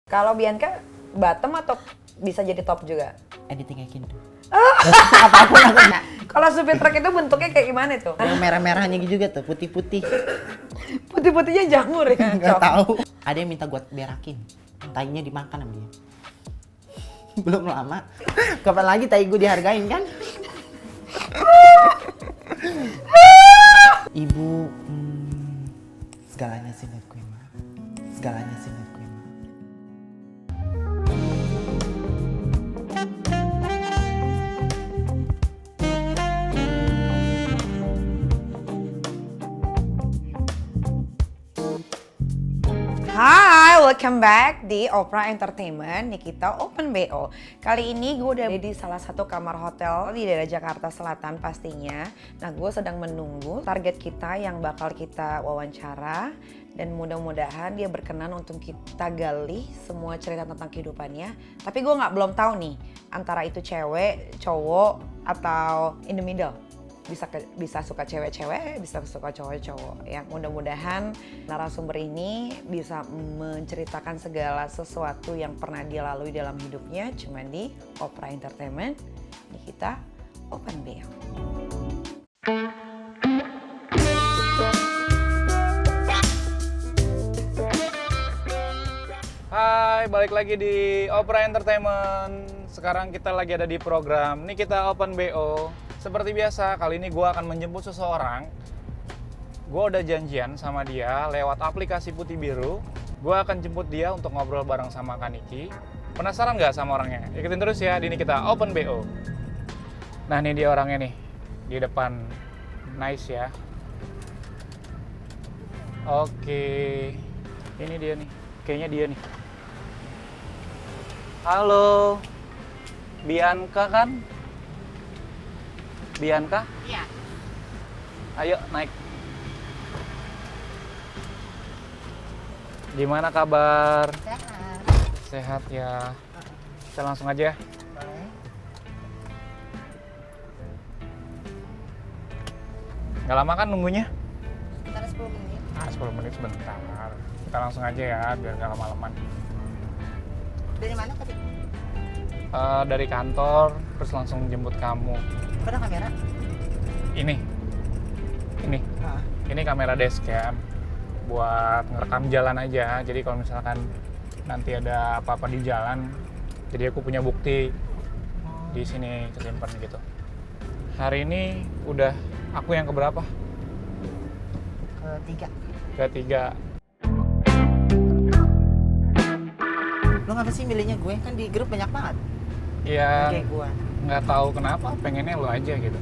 Kalau Bianca bottom atau bisa jadi top juga? Editing kayak gitu. Apapun aku enggak. Kalau supir truk itu bentuknya kayak gimana tuh? Yang merah-merahnya juga tuh, putih-putih. Putih-putihnya jamur ya? Nggak Cok. tahu. Ada yang minta gue berakin. Tainya dimakan sama dia. Belum lama. Kapan lagi tai gue dihargain kan? Ibu, segalanya sih buat gue, Ma. Segalanya sih buat gue, Ma. Hai, welcome back di Opera Entertainment, Nikita Open BO. Kali ini gue udah di salah satu kamar hotel di daerah Jakarta Selatan pastinya. Nah, gue sedang menunggu target kita yang bakal kita wawancara. Dan mudah-mudahan dia berkenan untuk kita gali semua cerita tentang kehidupannya. Tapi gue belum tahu nih, antara itu cewek, cowok, atau in the middle. Bisa suka cewek-cewek, bisa suka cowok-cowok. Yang mudah-mudahan narasumber ini bisa menceritakan segala sesuatu yang pernah dia lalui dalam hidupnya. Cuma di Opera Entertainment, ini kita Open BO. Hai, balik lagi di Opera Entertainment. Sekarang kita lagi ada di program Nikita Open BO. Seperti biasa, kali ini gue akan menjemput seseorang. Gue udah janjian sama dia lewat aplikasi Putih Biru. Gue akan jemput dia untuk ngobrol bareng sama Kak Niki. Penasaran nggak sama orangnya? Ikutin terus ya di Nikita Open BO. Nah, ini dia orangnya nih, di depan. Nice ya. Oke, ini dia nih. Kayaknya dia nih. Halo, Bianca kan? Bianca? Iya. Ayo naik. Gimana kabar? Sehat. Sehat ya. Kita langsung aja. Boleh. Nggak lama kan nunggunya? Sekitar 10 menit. 10 menit sebentar. Kita langsung aja ya, biar nggak lama-laman. Dari mana tadi? Dari kantor, terus langsung jemput kamu. Kok ada kamera? Ini. Ah. Ini kamera dashcam buat ngerekam jalan aja. Jadi kalau misalkan nanti ada apa-apa di jalan, jadi aku punya bukti di sini kesimpan gitu. Hari ini udah aku yang keberapa? Ketiga. Ketiga. Lo ngapa sih milihnya gue? Kan di grup banyak banget. Ya Kayak gue. nggak tahu kenapa, pengennya lo aja gitu.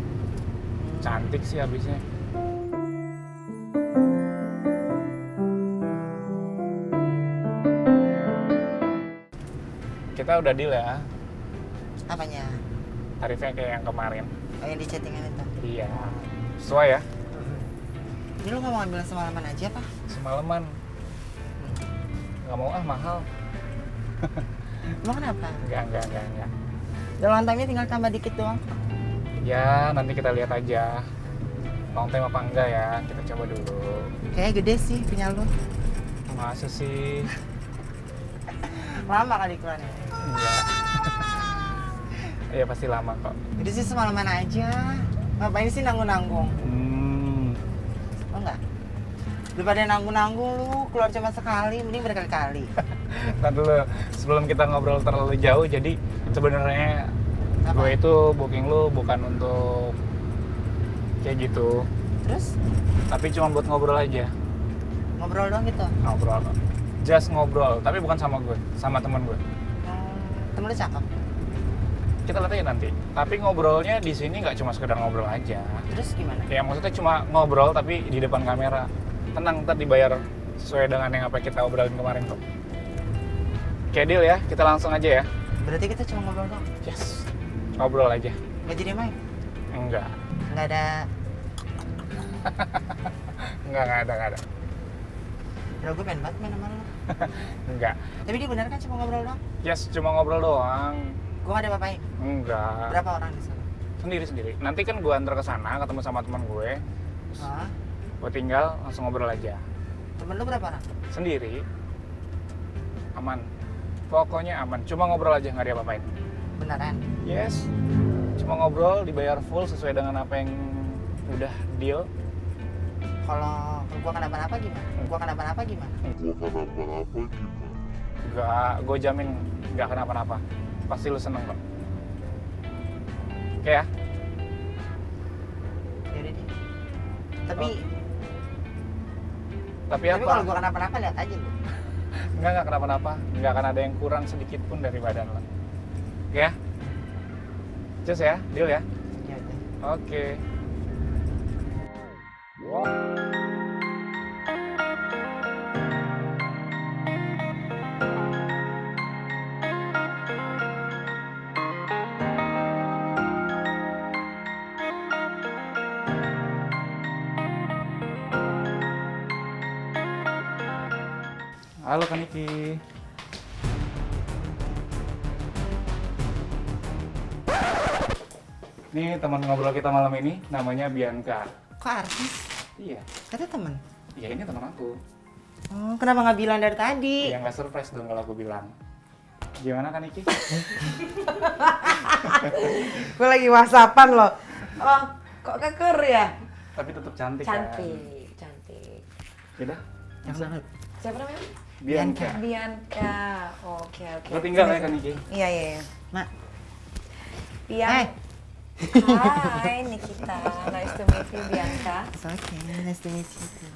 Cantik sih habisnya. Kita udah deal ya, Apanya? tarifnya kayak yang kemarin. Oh, yang di chattingan itu. Iya, sesuai ya. Ini lo ngomong ambil semalaman aja, Pak? Semalaman. Nggak mau mahal. Emang kenapa? Enggak. Dalam time-nya tinggal tambah dikit doang. Ya, nanti kita lihat aja. Long time apa enggak ya, kita coba dulu. Kayaknya gede sih punya lo. Masa sih? Lama kali keluarnya. Enggak. Iya pasti lama kok. Jadi sih semalaman aja. Ngapain sih nanggung-nanggung? Lo enggak? Daripada nanggung-nanggung lu keluar cuma sekali, mending berkali-kali. Ntar dulu, sebelum kita ngobrol terlalu jauh, jadi sebenarnya gue itu booking lu bukan untuk kayak gitu, Terus tapi cuma buat ngobrol aja. ngobrol doang gitu. Ngobrol, just ngobrol, tapi bukan sama gue, sama teman gue. Temen lu cakep. Kita lihat aja nanti. Tapi ngobrolnya di sini nggak cuma sekedar ngobrol aja. Terus gimana? Ya maksudnya cuma ngobrol tapi di depan kamera. Tenang, ntar dibayar sesuai dengan yang apa yang kita obrolin kemarin kok. Oke, deal ya, kita langsung aja ya. Berarti kita cuma ngobrol doang. Yes, ngobrol aja. Nggak jadi main. Enggak, Nggak ada. enggak ada. Udah gue pengen banget main sama lu. Enggak. Tapi dia benar kan cuma ngobrol doang. Yes, cuma ngobrol doang. Gue nggak ada apa-apain. Enggak. Berapa orang di sana? Sendiri. Nanti kan gue antar ke sana ketemu sama teman gue. Hah? Gue tinggal langsung ngobrol aja. Temen lu berapa orang? Sendiri. Aman. Pokoknya aman, cuma ngobrol aja, nggak diapa-apain. Beneran? Yes, cuma ngobrol, dibayar full sesuai dengan apa yang udah deal. Kalau gua kenapa-napa gimana? Nggak, gue jamin nggak kenapa-napa. Pasti lu seneng kok. Oke ya? Yaudah deh. Tapi Tapi tapi apa? kalau gua kenapa-napa lihat aja lu. Nggak kenapa-napa. Nggak akan ada yang kurang sedikit pun dari badan lo. Oke ya? Cus ya, deal ya? Ya udah. Oke. Halo Kaniki. Ini teman ngobrol kita malam ini namanya Bianca. Kok artis? Iya, Kata teman. iya ini teman aku. Oh, kenapa nggak bilang dari tadi? Yang nggak surprise dong kalau aku bilang. Gimana Kaniki? Gue lagi whatsappan loh. Oh, kok keker ya? Tapi tetap cantik kan? Cantik. Yaudah, Yang mana? Siapa namanya? Bianca. Bianca. Oke. Lo tinggal ya Kaniki? Iya. Mak. Bianca. Hai Nikita, nice to meet you Bianca. It's okay, nice to meet you too.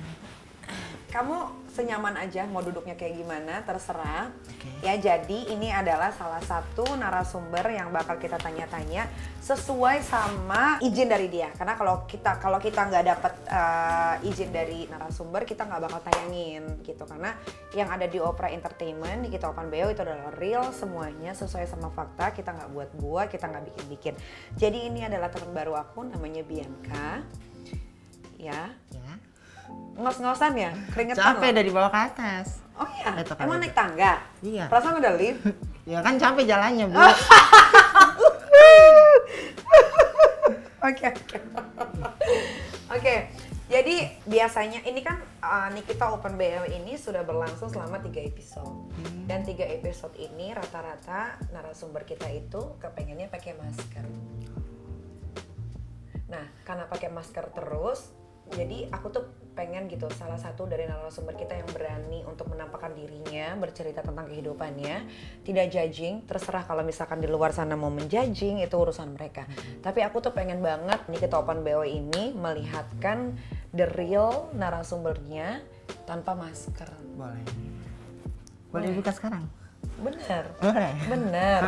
Kamu senyaman aja mau duduknya kayak gimana, terserah. Oke. Ya, jadi ini adalah salah satu narasumber yang bakal kita tanya-tanya sesuai sama izin dari dia. Karena kalau kita nggak dapat izin dari narasumber, kita nggak bakal tayangin gitu. Karena yang ada di Opera Entertainment, di Kita Open BO itu adalah real semuanya sesuai sama fakta. Kita nggak buat-buat, kita nggak bikin-bikin. Jadi ini adalah teman baru aku, namanya Bianca. Ya. Ya. Ngos-ngosan ya? Keringetan Capek loh. dari bawah ke atas. Oh iya? Betok Emang aja. naik tangga? Iya. Perasaan udah lift? Ya kan capek jalannya, Bu. Oke. Oke, jadi biasanya ini kan Nikita Open BO ini sudah berlangsung selama 3 episode. Dan 3 episode ini rata-rata narasumber kita itu kepengennya pakai masker. Nah, karena pakai masker terus, jadi aku tuh pengen gitu salah satu dari narasumber kita yang berani untuk menampakkan dirinya, bercerita tentang kehidupannya, tidak judging, terserah kalau misalkan di luar sana mau menjudging itu urusan mereka. Tapi aku tuh pengen banget nih Kita Open BO ini melihatkan the real narasumbernya tanpa masker. Boleh. Boleh buka sekarang? Bener. Boleh. Bener.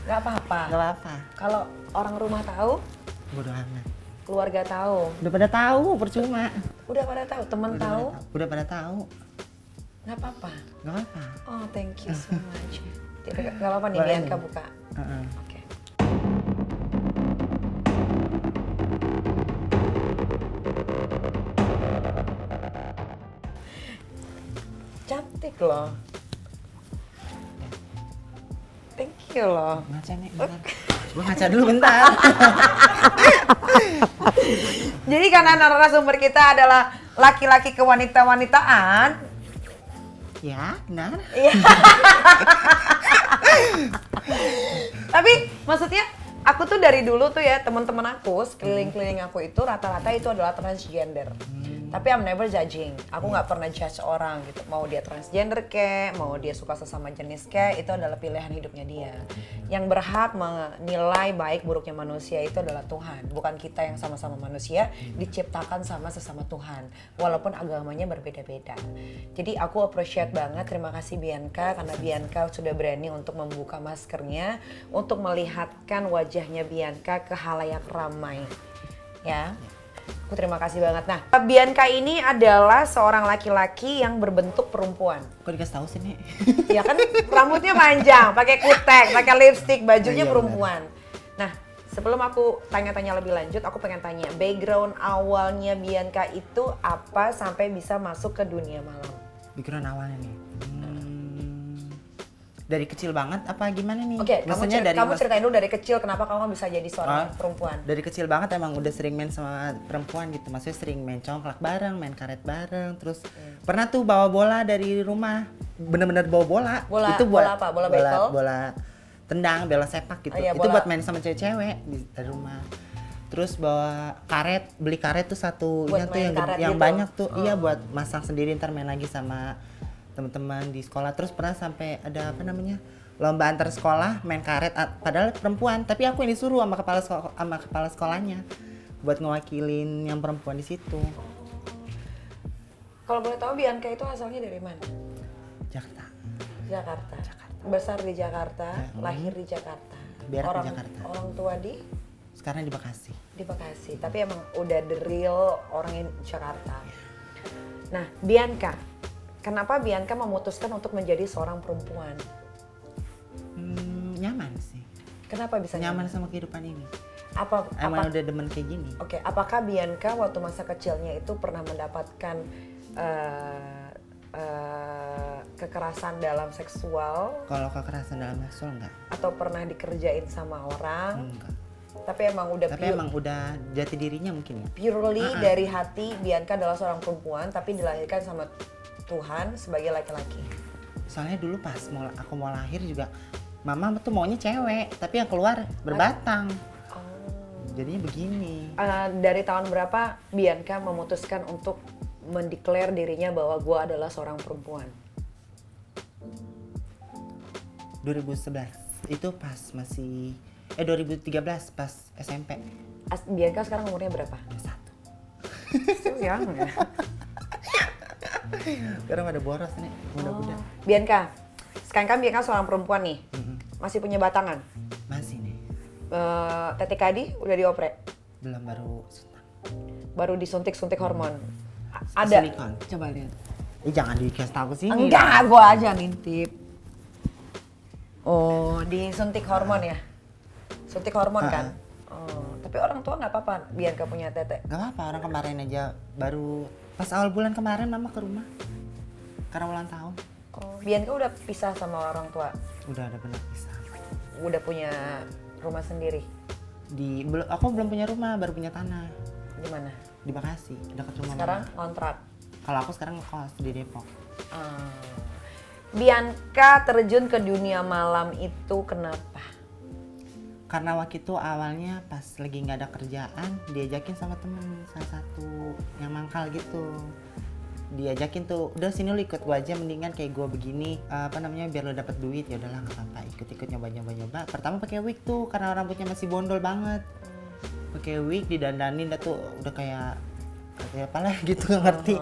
Gak apa-apa. Gak apa-apa. Kalau orang rumah tahu, Bodoh amat. keluarga tahu, Udah pada tahu, percuma. udah pada tahu, temen tahu, Udah pada tahu. nggak apa-apa. Gak apa-apa. Oh, thank you so much. Tidak, nggak apa-apa nih, Boleh Bianca nih. buka. Heeh. Oke. Cantik loh. Thank you loh. Ngaca nih, bentar. Gua ngaca dulu bentar. Jadi karena narasumber kita adalah laki-laki kewanita-wanitaan. Ya, benar. Iya. Tapi maksudnya aku tuh dari dulu tuh ya teman-teman aku sekeliling-keliling aku itu rata-rata itu adalah transgender. Tapi I'm never judging. Aku nggak pernah judge orang gitu. Mau dia transgender kek, mau dia suka sesama jenis kek, itu adalah pilihan hidupnya dia. Yang berhak menilai baik buruknya manusia itu adalah Tuhan. Bukan kita yang sama-sama manusia diciptakan sama sesama Tuhan. Walaupun agamanya berbeda-beda. Jadi aku appreciate banget. Terima kasih Bianca karena Bianca sudah berani untuk membuka maskernya untuk melihatkan wajahnya Bianca ke halayak ramai. Ya. Aku terima kasih banget. Nah, Bianca ini adalah seorang laki-laki yang berbentuk perempuan. Kok dikasih tahu sih, Nek? Ya kan rambutnya panjang, pakai kutek, pakai lipstick, bajunya Iya, perempuan. Nah, sebelum aku tanya-tanya lebih lanjut, aku pengen tanya, background awalnya Bianca itu apa sampai bisa masuk ke dunia malam? Pikiran awalnya nih. Dari kecil banget apa gimana nih? Oke, Maksudnya kamu ceritain dulu dari kecil kenapa kamu bisa jadi seorang perempuan? Dari kecil banget emang udah sering main sama perempuan gitu. Maksudnya sering main congklak bareng, main karet bareng. Terus pernah tuh bawa bola dari rumah. bener-bener bawa bola. Bola- Itu buat bola apa? Bola bekel? bola tendang, bola sepak gitu. Oh, iya, Itu bola. buat main sama cewek-cewek dari rumah. Terus bawa karet, beli karet tuh satu, Buat tuh main karet yang gitu? banyak tuh. Iya, buat masang sendiri ntar main lagi sama teman-teman di sekolah. Terus pernah sampai ada apa namanya? Lomba antar sekolah main karet, padahal perempuan, tapi aku yang disuruh sama kepala sekolahnya buat ngewakilin yang perempuan di situ. Kalau boleh tahu Bianca itu asalnya dari mana? Jakarta. Jakarta. Besar di Jakarta, Ya, lahir di Jakarta. Berak di Jakarta. Orang tua di Sekarang di Bekasi. Bekasi, tapi emang udah the real orang Jakarta. Nah, Bianca, kenapa Bianca memutuskan untuk menjadi seorang perempuan? Nyaman sih. Kenapa bisa Nyaman sama kehidupan ini. Apa Emang udah demen kayak gini. Oke, apakah Bianca waktu masa kecilnya itu pernah mendapatkan kekerasan dalam seksual Kalau kekerasan dalam seksual enggak. atau pernah dikerjain sama orang? Enggak. Tapi emang udah Tapi emang udah jati dirinya mungkin ya. purely dari hati Bianca adalah seorang perempuan tapi dilahirkan sama Tuhan sebagai laki-laki. Soalnya dulu pas aku mau lahir juga mama tuh maunya cewek, tapi yang keluar berbatang. Jadinya begini. Dari tahun berapa Bianca memutuskan untuk mendeklar dirinya bahwa gue adalah seorang perempuan? 2011. Itu pas masih 2013 pas SMP. Bianca sekarang umurnya berapa? 21. Ya. Sekarang ada boros nih, muda-muda. Bianca, sekarang kan Bianca seorang perempuan nih. Masih punya batangan? Masih nih. TTKD udah dioprek? Belum, baru suntik. Baru disuntik-suntik hormon? Ada? Silikon. Coba lihat. Jangan dikasih tahu sini. Enggak, gua aja ngintip. Oh, disuntik hormon ya? Suntik hormon kan? Oh, tapi orang tua nggak apa-apa Bianca punya tete? Gak apa-apa, orang kemarin aja baru pas awal bulan kemarin mama ke rumah karena ulang tahun. Oh, Bianca udah pisah sama orang tua? Udah ada benar pisah. Udah punya rumah sendiri? Aku belum punya rumah, baru punya tanah Di mana? di Bekasi, dekat rumah Sekarang mama. kontrak? Kalau aku sekarang ngekos di Depok. Bianca terjun ke dunia malam itu kenapa? Karena waktu itu awalnya pas lagi nggak ada kerjaan, diajakin sama temen salah satu yang mangkal gitu. Diajakin tuh, udah sini lu ikut gua aja, mendingan kayak gua begini, biar lu dapet duit. Ya udahlah nggak apa-apa, ikut nyoba. Pertama pakai wig tuh karena rambutnya masih bondol banget. Pakai wig, didandanin dah tuh udah kayak apalah gitu, nggak ngerti.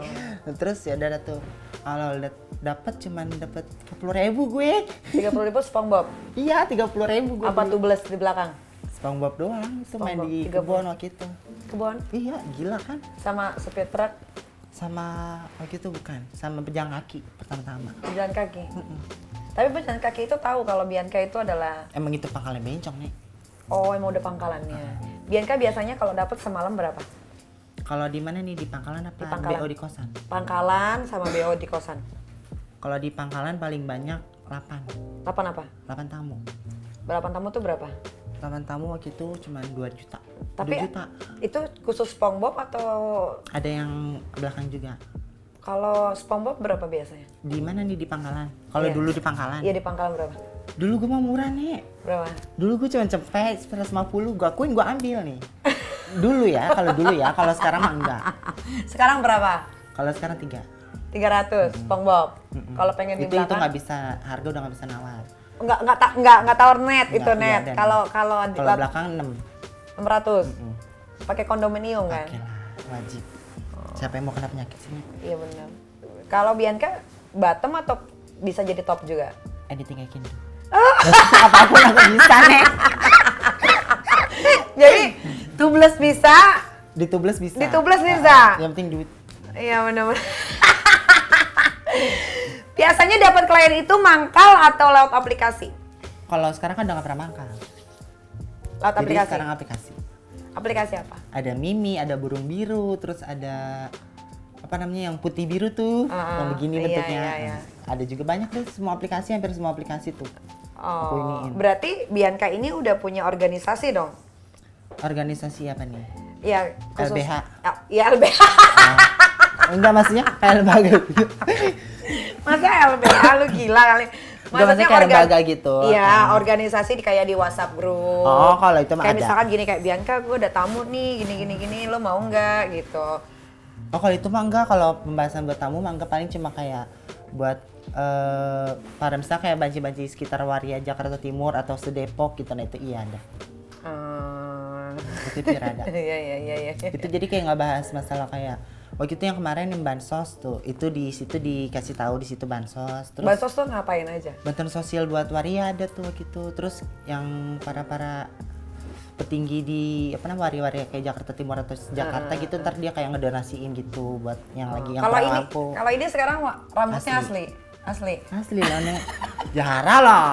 Terus ya udah tuh, kalau dapat cuman dapat 30.000 gue. 30.000 SpongeBob? Iya, 30.000 gue. Apa tubles di belakang? SpongeBob doang, itu main SpongeBob, di 30. kebun waktu itu. Kebon? Iya, gila kan? Sama supir truk? Sama waktu itu bukan, sama pejalan kaki pertama-tama. Pejalan kaki? Tapi pejalan kaki itu tahu kalau Bianca itu adalah... Emang itu pangkalnya bencong nih. Oh, emang udah pangkalannya. Bianca biasanya kalau dapat semalam berapa? Kalau di mana nih, di pangkalan apa? Di pangkalan. BO di kosan. Pangkalan sama BO di kosan. Kalau di pangkalan paling banyak 8. 8 apa? 8 tamu. 8 tamu tuh berapa? 8 tamu waktu itu cuma 2 juta. Tapi 2 juta. itu khusus SpongeBob atau Ada yang belakang juga. kalau SpongeBob berapa biasanya? Di mana nih, di pangkalan? Kalau Iya. dulu di pangkalan. Iya, di pangkalan berapa? Dulu gue mau murah nih. Berapa? Dulu gue cuma cepet 150, gue akuin gue ambil nih. Dulu ya, kalau sekarang mah enggak. Sekarang berapa? Kalau sekarang 3. 300 SpongeBob. Kalau pengen di Itu belakang nggak bisa, harga udah nggak bisa nawar. enggak tawar net itu Nggak, net. iya, dan Kalau Kalau belakang 6. 600. Pakai kondominium kan? Oke lah, wajib. Siapa yang mau kena penyakit sini? Iya benar. Kalau Bianca bottom atau bisa jadi top juga? Ditinggalin tuh. Apapun aku bisa nih. Jadi tubeless bisa, Ditubles bisa. Ditubles bisa. Yang penting duit. iya benar-benar. Biasanya dapat klien itu mangkal atau lewat aplikasi? Kalau sekarang kan udah nggak pernah mangkal. Lewat Jadi aplikasi. sekarang aplikasi. Aplikasi apa? Ada Mimi, ada burung biru, terus ada apa namanya yang putih biru tuh, yang begini iya, bentuknya. iya. Ada juga banyak deh, hampir semua aplikasi tuh. Aku Oh, iniin. berarti Bianca ini udah punya organisasi dong? Organisasi apa nih? Iya, khusus. LBH. Iya, LBH. Enggak, maksudnya lembaga. Masa LBH lu gila kali. Maksudnya kayak lembaga gitu. Iya, organisasi kayak di WhatsApp group. Oh, kalau itu mah kayak ada. misalkan gini kayak Bianca, gue ada tamu nih, gini, lo mau nggak gitu. Oh, kalau itu mah enggak, kalau pembahasan buat tamu mah enggak, paling cuma kayak buat para misalnya kayak banci-banci sekitar Waria Jakarta Timur atau se-Depok gitu, nah itu iya ada. Itu biar ada. Iya. Itu jadi kayak nggak bahas masalah kayak waktu itu yang kemarin yang bansos tuh, itu di situ dikasih tahu di situ bansos. Terus Bansos tuh ngapain aja? bantuan sosial buat waria ada tuh gitu. Terus yang para petinggi di apa namanya waria kayak Jakarta Timur atau Jakarta gitu, ntar dia kayak ngedonasiin gitu buat yang lagi yang Kalau kurang ini, mampu. kalau ini sekarang rambutnya Asli. asli. Lah nih. Jahara lah.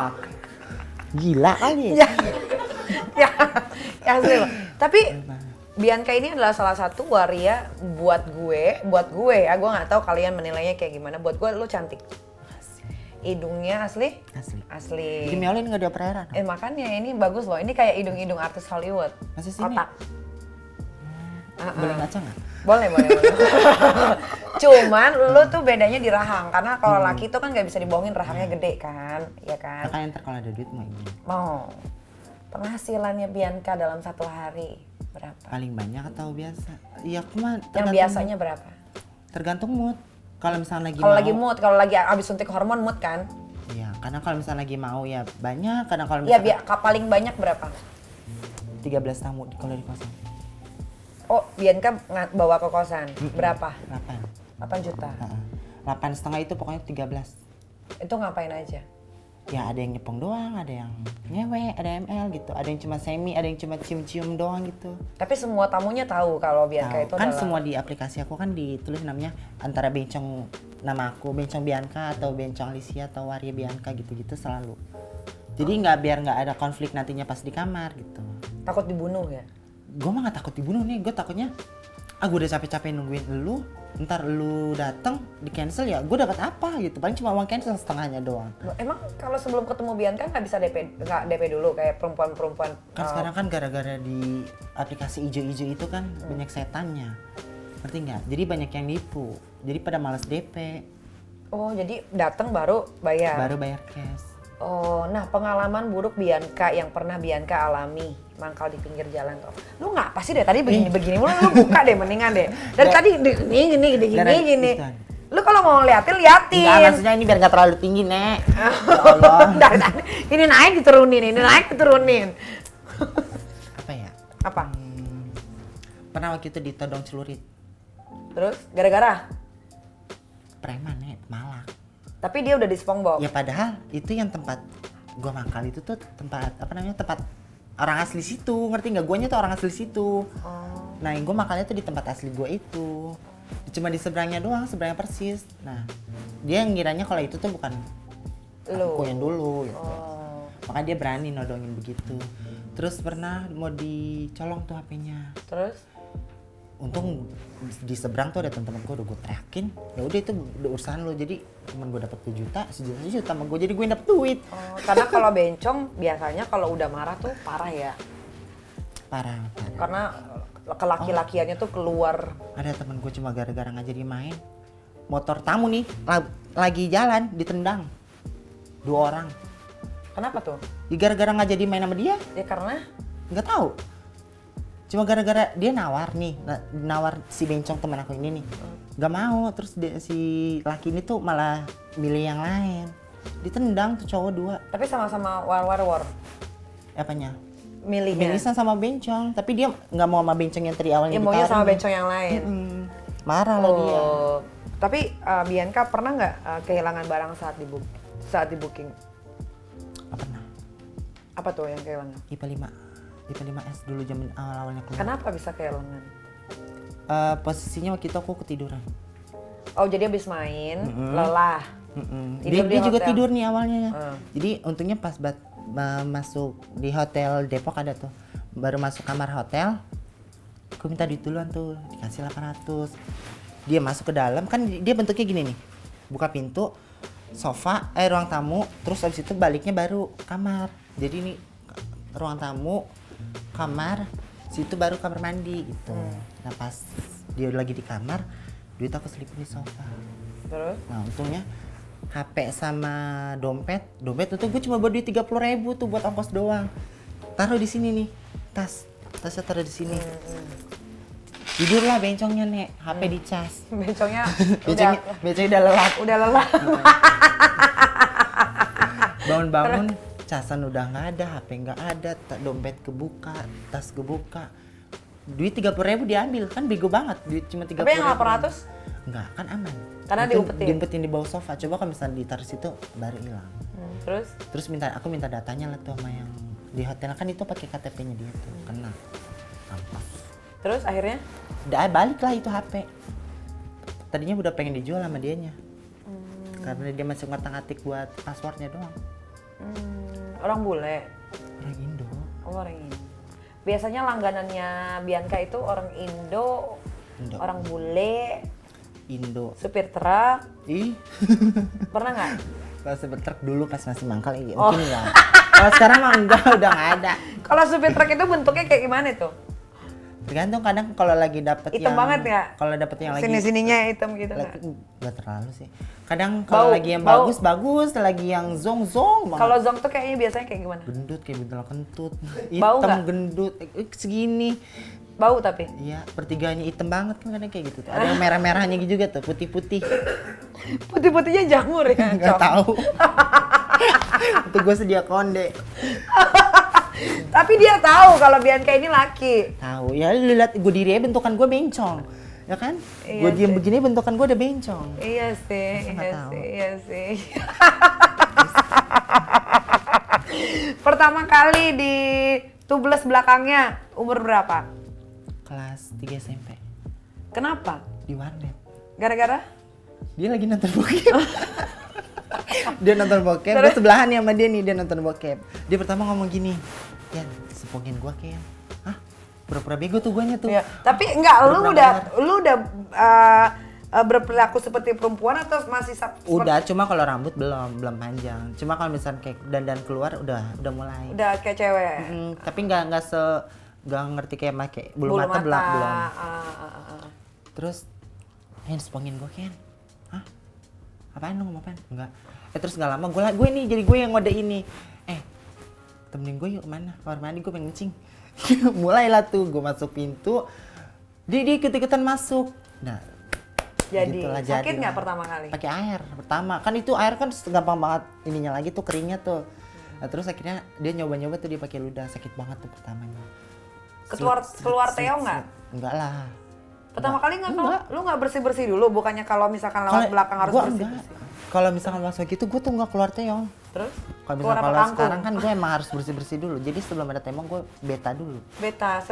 Gila kali. ya asli loh. Tapi Bianca ini adalah salah satu waria buat gue ya, gue nggak tahu kalian menilainya kayak gimana. Buat gue lu cantik. Hidungnya asli. Jadi Meolin nggak dioperan. Makanya ini bagus loh. Ini kayak hidung artis Hollywood. Masa sini? Kotak. Boleh ngaca nggak? Boleh. Cuman lu tuh bedanya di rahang, karena kalau laki tuh kan nggak bisa dibohongin, rahangnya gede kan, ya kan? Makanya ntar kalau ada duit mah ini. Mau. Penghasilannya Bianca dalam satu hari berapa? Paling banyak atau biasa? Iya, aku mah Yang biasanya berapa? tergantung mood. Kalau misalnya lagi Kalau mau, lagi mood, kalau lagi abis suntik hormon mood kan? iya, karena kalau misalnya lagi mau ya banyak, kadang kalau Iya, misalnya paling banyak berapa? 13 tamu kalau di kosan. Oh, Bianca bawa ke kosan. Berapa? 8. 8 juta. 8,5 itu pokoknya 13. Itu ngapain aja? Ya ada yang nyepong doang, ada yang nyewe, ada ML gitu, ada yang cuma semi, ada yang cuma cium-cium doang gitu. Tapi semua tamunya tahu kalau Bianca Tahu. itu Kan adalah... semua di aplikasi aku kan ditulis namanya antara bencong nama aku, bencong Bianca atau bencong Alicia atau Waria Bianca gitu-gitu selalu. Jadi biar nggak ada konflik nantinya pas di kamar gitu. Takut dibunuh ya? Gue mah nggak takut dibunuh nih, gue takutnya gue udah capek-capek nungguin lu, ntar lu datang di cancel ya gue dapat apa gitu, paling cuma uang cancel setengahnya doang. Emang kalau sebelum ketemu Bianca nggak bisa DP dulu kayak perempuan-perempuan? Kan sekarang kan gara-gara di aplikasi ijo-ijo itu kan banyak setannya, ngerti nggak? Jadi banyak yang nipu, jadi pada malas DP. Oh, jadi datang baru bayar? Baru bayar cash. Oh, nah pengalaman buruk Bianca yang pernah Bianca alami mangkal di pinggir jalan tuh. Lu nggak pasti deh tadi begini lu buka deh mendingan deh. Dari tadi gini. Lu kalau mau liatin. Enggak, maksudnya ini biar nggak terlalu tinggi, Nek. Ya Allah. Dari tadi ini naik diturunin. Apa ya? Apa? Pernah waktu itu ditodong celurit. Terus gara-gara? Preman, Nek, Malang. Tapi dia udah di SpongeBob. Ya padahal itu yang tempat gua mangkal itu tuh tempat tempat orang asli situ, ngerti nggak? Guanya tuh orang asli situ. Nah, yang gua mangkalnya tuh di tempat asli gua itu. Cuma di seberangnya doang, seberangnya persis. Nah, dia ngiranya kalau itu tuh bukan aku yang dulu gitu. Makanya dia berani nodongin begitu. Terus pernah mau dicolong tuh HP-nya. Terus? Untung di seberang tuh ada teman-teman gue, udah gue teriakin, ya udah itu udah urusan lo. Jadi temen gue dapat 2 juta, sejuta sama gue, jadi gue dapet duit. Karena kalau bencong biasanya kalau udah marah tuh parah ya. Parah. Karena kelaki-lakiannya tuh keluar. Ada temen gue cuma gara-gara nggak jadi main, motor tamu nih lagi jalan ditendang 2 orang. Kenapa tuh? Ya gara-gara nggak jadi main sama dia. Ya karena Nggak tahu. Cuma gara-gara dia nawar si bencong teman aku ini nih, nggak mau. Terus si laki ini tuh malah milih yang lain, ditendang tuh cowok 2. tapi sama-sama war. Apanya? Milihnya. Milisan sama bencong, tapi dia nggak mau sama bencong yang tadi awalnya Ya maunya ditaruh. sama bencong yang lain. Marah lah dia. Tapi Bianca pernah nggak kehilangan barang saat di booking? Nggak pernah. Apa tuh yang kehilangan? IPA 5S dulu zaman awal-awalnya keluar. Kenapa bisa kehilangan? Posisinya waktu itu aku ketiduran. Oh, jadi habis main lelah. Tidur di Dia juga hotel. tidur nih awalnya. Jadi untungnya pas masuk di hotel Depok ada tuh. Baru masuk kamar hotel, aku minta duit duluan tuh, dikasih 800. Dia masuk ke dalam, kan dia bentuknya gini nih. Buka pintu, sofa, ruang tamu, terus habis itu baliknya baru kamar. Jadi ini ruang tamu, kamar, situ baru kamar mandi gitu. Nah pas dia lagi di kamar, duit aku selipin di sofa. Terus? Nah untungnya HP sama dompet itu gue cuma bawa duit 30.000 tuh buat ongkos doang. Taruh di sini nih, tasnya taruh di sini. Tidurlah bencongnya Nek, HP dicas. Bencongnya Bencongnya udah lelap. udah lelah. Bangun-bangun, casan udah nggak ada, HP nggak ada, dompet kebuka, tas kebuka. Duit 30.000 diambil, kan bego banget, duit cuma 30.000. Tapi yang 800? Enggak, kan aman. Karena Itu diumpetin? diumpetin di bawah sofa. Coba kalau misalnya ditaruh situ baru hilang. Terus? Terus aku minta datanya lah tuh sama yang di hotel, kan itu pakai KTP-nya dia tuh, kena. Ampas. Terus akhirnya? Udah balik lah itu HP. Tadinya udah pengen dijual sama dianya. Karena dia masih ngotak-atik buat passwordnya doang. Orang bule? Orang Indo. Oh, orang Indo. Biasanya langganannya Bianca itu orang Indo, orang bule, Indo. supir truk. Ih. Pernah nggak? Pas supir truk dulu pas masih mangkal ya, mungkin ya. Kalau sekarang mah enggak, udah nggak ada. Kalau supir truk itu bentuknya kayak gimana tuh? Tergantung, kadang kalau lagi dapet Hitam yang banget nggak? Kalau dapet yang lagi Sini-sininya hitam gitu nggak? nggak terlalu sih. Kadang kalau lagi yang bau. bagus, lagi yang zong banget. Kalau zong tuh kayaknya biasanya kayak gimana? Gendut kayak buntel kentut. Bau Hitam nggak? gendut segini. Bau tapi? Iya, pertiganya hitam banget kan kadang kayak gitu tuh. Ada yang merah-merahnya juga tuh, putih-putih. Putih-putihnya jamur ya? Nggak Cok? tahu. Itu gue sedia konde. Tapi dia tahu kalau Bianca ini laki. Tahu ya, lu lihat gue diri bentukan gue bencong. Ya kan? Iya Gue diem sih. begini bentukan gue udah bencong. Iya sih, Masa nggak iya tahu? sih, iya sih. Pertama kali di tubles belakangnya umur berapa? Kelas 3 SMP Kenapa? di warnet. Gara-gara? Dia lagi nonton bokep. Dia nonton bokep, gue sebelahan nih sama dia nih, dia nonton bokep. Dia pertama ngomong gini, "Yan, sepongin gua kayak." Hah? Pura-pura bego tuh guanya tuh. Iya. Tapi enggak, Bener-bener. lu udah berperilaku seperti perempuan atau masih Udah, cuma kalau rambut belum panjang. Cuma kalau misalnya kayak dandan keluar udah mulai. udah kayak cewek? Tapi nggak ngerti kayak make bulu mata belum. Terus, "Yan, sepongin gua Ken." "Hah? Apaan lu ngomong apaan?" "Enggak." Terus nggak lama gue nih jadi gue yang ngode ini. Temenin gue yuk kemana? Kamar mandi, gue pengen kencing. Mulailah tuh gue masuk pintu. Dia ikut-ikutan masuk. Nah, Jadi gitulah sakit jadilah. nggak pertama kali? Pakai air pertama. Kan itu air kan gampang banget ininya lagi tuh, keringnya tuh. Nah, terus akhirnya dia nyoba-nyoba tuh dia pakai ludah. Sakit banget tuh pertamanya. Keluar Teo nggak? Enggak lah. Pertama kali nggak, lu nggak bersih-bersih dulu? Bukannya kalau misalkan lewat belakang harus Gua bersih-bersih? enggak. Kalau misalkan masuk gitu gue tuh nggak keluar teong. Terus? Kalau Keluar misalkan apa kalau kangkung? sekarang kan gue emang harus bersih-bersih dulu. Jadi sebelum ada temong gue beta dulu. Beta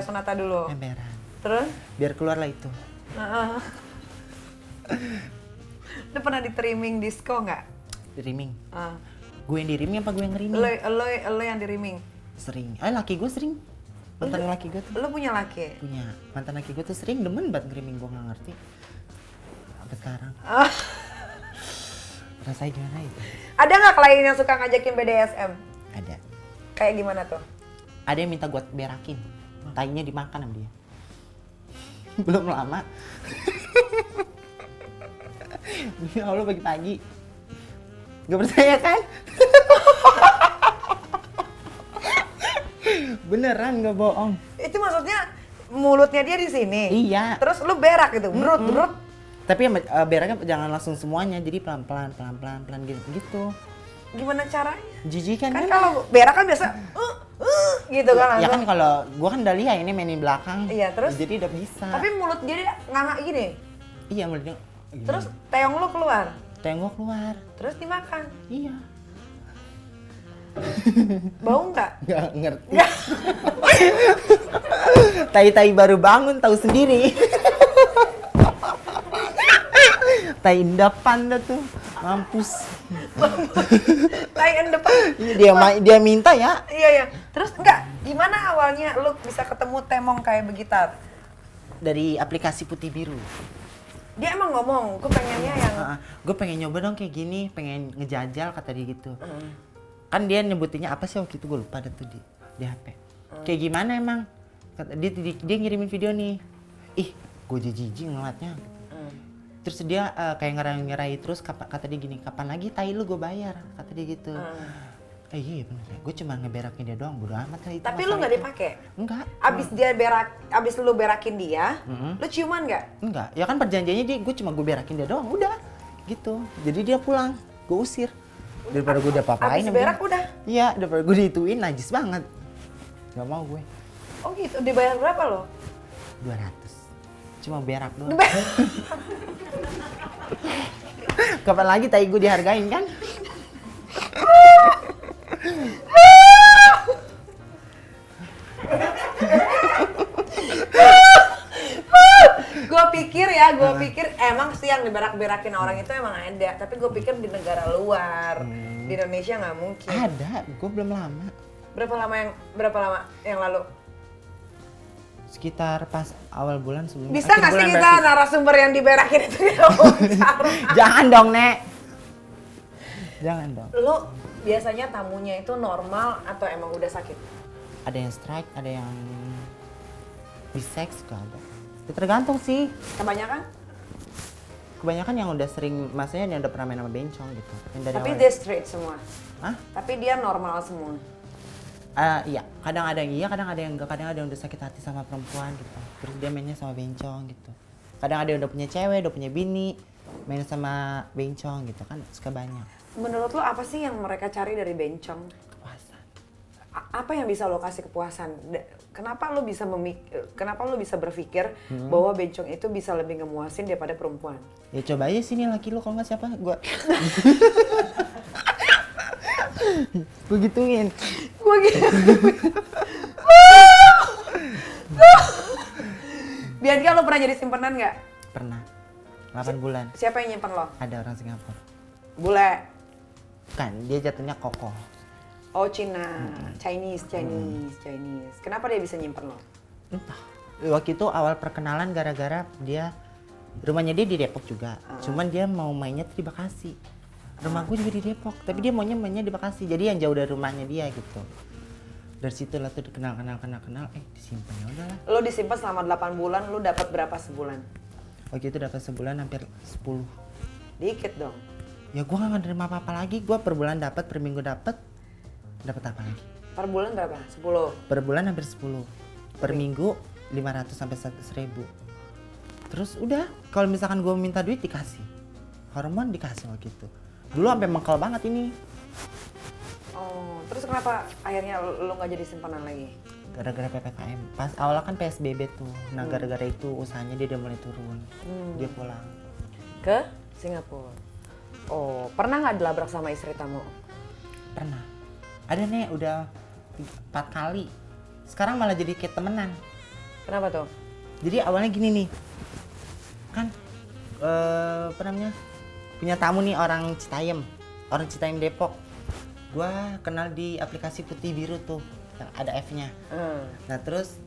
Sonata dulu. Emberan. Terus? Biar keluar lah itu. Lu pernah di trimming disco nggak? Rimming. Ah. Gue yang di-rimming apa gue yang ngerimming? Lo yang di rimming. Sering. Laki gue sering. Mantan laki gue tuh Lo punya laki? punya. Mantan laki gue tuh sering demen banget ngerimming, gue nggak ngerti. Sampai sekarang. Rasanya gimana itu? Ada nggak klien yang suka ngajakin BDSM? Ada. Kayak gimana tuh? Ada yang minta gue berakin. Tainya dimakan sama dia. Belum lama. Ya Allah, pagi-pagi. Gak percaya kan? Beneran gak bohong. Itu maksudnya mulutnya dia di sini. Iya. Terus lu berak gitu, berut. Tapi beraknya jangan langsung semuanya, jadi pelan-pelan gitu. Gimana caranya? Jijik kan? Kan kalau berak kan biasa gitu kan Ya kan langsung. kalau gua kan udah lihat ini main di belakang. Iya, terus? Jadi udah bisa. Tapi mulut dia nganga gini. Iya, mulutnya. Terus teong lu keluar. tengok keluar. Terus dimakan. Iya. Bau nggak? Nggak ngerti. Tai-tai baru bangun tahu sendiri. Tai endapan dah tuh. Mampus. Tai depan. Iya, dia minta ya. Iya. Terus enggak, gimana awalnya lu bisa ketemu temong kayak begitu? Dari aplikasi Putih Biru. Dia emang ngomong, gue pengennya yang Gue pengen nyoba dong kayak gini, pengen ngejajal kata dia gitu. Kan dia nyebutinnya apa sih waktu itu, gue lupa ada tuh di HP. Kayak gimana emang? Kata dia ngirimin video nih. Ih, gue jijik ngeliatnya. Terus dia kayak ngerai terus, kata dia gini, kapan lagi tai lu gue bayar, kata dia gitu. Iya bener, gue cuma ngeberakin dia doang, bodo amat lah itu. Tapi lu nggak dipakai? Enggak. Abis lu berakin dia, lu ciuman nggak? Enggak, ya kan perjanjiannya gue cuma berakin dia doang, udah gitu. Jadi dia pulang, gue usir. Daripada gue udah apa-apain. Abis berak udah? Iya, daripada gue diituin, najis banget. Gak mau gue. Oh gitu, dibayar berapa lo? 200. Cuma berak doang. Kapan lagi tai gue dihargain kan? Gue pikir emang sih yang diberak-berakin orang itu emang ada, tapi gue pikir di negara luar, di Indonesia nggak mungkin. Ada, gue belum lama. Berapa lama yang lalu? Sekitar pas awal bulan sebelum. Bisa nggak sih kita narasumber yang diberakin itu kita wawancara? Jangan dong, Nek. Jangan dong. Lu biasanya tamunya itu normal atau emang udah sakit? Ada yang strike, ada yang bisex juga ada. Ya, tergantung sih. Kebanyakan yang udah sering, maksudnya yang udah pernah main sama bencong gitu. Tapi dia straight semua? Hah? Tapi dia normal semua? Iya, kadang ada yang iya, kadang ada yang enggak, kadang ada yang udah sakit hati sama perempuan gitu. Terus dia mainnya sama bencong gitu. Kadang ada yang udah punya cewek, udah punya bini, main sama bencong gitu kan, suka banyak. Menurut lo apa sih yang mereka cari dari bencong? Kepuasan. Apa yang bisa lo kasih kepuasan? Kenapa lo bisa berpikir bahwa bencong itu bisa lebih ngemuasin daripada perempuan? Ya coba aja sini laki lo, kalau nggak siapa gua. Gue gituin. Bianca, lo pernah jadi simpenan nggak? Pernah. 8 bulan. Siapa yang nyimpen lo? Ada orang Singapura. Bule. Kan dia jatuhnya kokoh. Oh, Cina. Chinese. Kenapa dia bisa nyimpen lo? Entah. Waktu itu awal perkenalan gara-gara dia rumahnya dia di Depok juga. Cuman dia mau mainnya tuh di Bekasi. Rumah gue juga di Depok, tapi dia mainnya di Bekasi. Jadi yang jauh dari rumahnya dia gitu. Dari situ lah tuh kenal, disimpan ya udahlah. Lo disimpan selama 8 bulan, lo dapat berapa sebulan? Waktu itu dapat sebulan hampir 10. Dikit dong. Ya gue gak nerima apa-apa lagi, gue per bulan dapat, per minggu dapat apa lagi? Per bulan berapa? 10? Per bulan hampir 10. Per minggu 500 sampai 100.000. Terus udah, kalau misalkan gue minta duit dikasih. Hormon dikasih waktu itu. Dulu sampai mengkal banget ini. Oh, terus kenapa akhirnya lo nggak jadi simpanan lagi? Gara-gara PPKM. Pas awalnya kan PSBB tuh. Nah gara-gara itu usahanya dia udah mulai turun. Dia pulang. Ke Singapura. Oh, pernah nggak dilabrak sama istri tamu? Pernah. Ada nih udah 4 kali. Sekarang malah jadi kayak temenan. Kenapa tuh? Jadi awalnya gini nih. Kan apa namanya? Punya tamu nih orang Citayam Depok. Gua kenal di aplikasi Putih Biru tuh, yang ada F-nya. Nah terus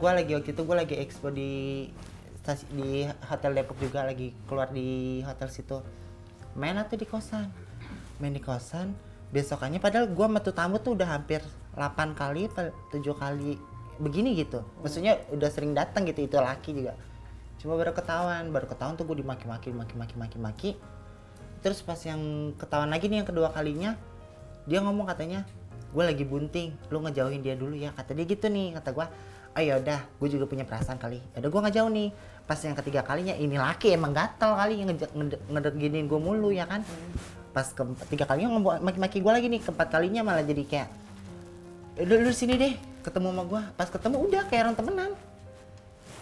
gua lagi waktu itu lagi expo di hotel Depok juga, lagi keluar di hotel situ. Main di kosan, besokannya padahal gua sama tuh tamu tuh udah hampir 8 kali, 7 kali begini gitu. Maksudnya udah sering datang gitu, itu laki juga. Cuma baru ketahuan tuh gue dimaki-maki. Terus pas yang ketahuan lagi nih yang kedua kalinya, dia ngomong katanya, gue lagi bunting, lu ngejauhin dia dulu ya, kata dia gitu nih. Kata gue, oh yaudah, gue juga punya perasaan kali, yaudah gue ngejauh nih. Pas yang ketiga kalinya, ini laki emang gatel kali, ngedeginin gue mulu ya kan. Pas ketiga kalinya ngomong maki-maki gue lagi nih, keempat kalinya malah jadi kayak, lu sini deh, ketemu sama gue. Pas ketemu udah kayak orang temenan.